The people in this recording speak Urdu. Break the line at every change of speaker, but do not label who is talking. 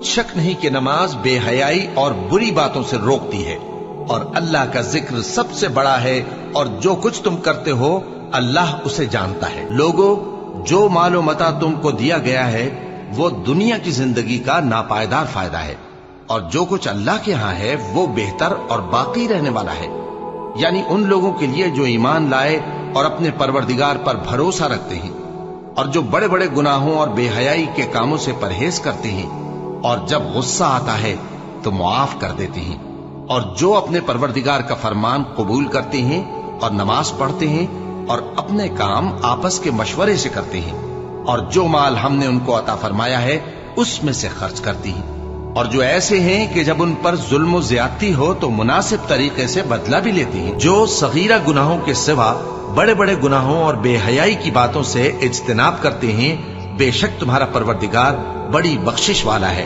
شک نہیں کہ نماز بے حیائی اور بری باتوں سے روکتی ہے، اور اللہ کا ذکر سب سے بڑا ہے، اور جو کچھ تم کرتے ہو اللہ اسے جانتا ہے۔ لوگو، جو مال و متاع تم کو دیا گیا ہے وہ دنیا کی زندگی کا ناپائیدار فائدہ ہے، اور جو کچھ اللہ کے ہاں ہے وہ بہتر اور باقی رہنے والا ہے، یعنی ان لوگوں کے لیے جو ایمان لائے اور اپنے پروردگار پر بھروسہ رکھتے ہیں، اور جو بڑے بڑے گناہوں اور بے حیائی کے کاموں سے پرہیز کرتے ہیں، اور جب غصہ آتا ہے تو معاف کر دیتے ہیں، اور جو اپنے پروردگار کا فرمان قبول کرتے ہیں اور نماز پڑھتے ہیں اور اپنے کام آپس کے مشورے سے کرتے ہیں، اور جو مال ہم نے ان کو عطا فرمایا ہے اس میں سے خرچ کرتی ہیں، اور جو ایسے ہیں کہ جب ان پر ظلم و زیادتی ہو تو مناسب طریقے سے بدلہ بھی لیتی ہیں، جو صغیرہ گناہوں کے سوا بڑے بڑے گناہوں اور بے حیائی کی باتوں سے اجتناب کرتے ہیں، بے شک تمہارا پروردگار بڑی بخشش والا ہے۔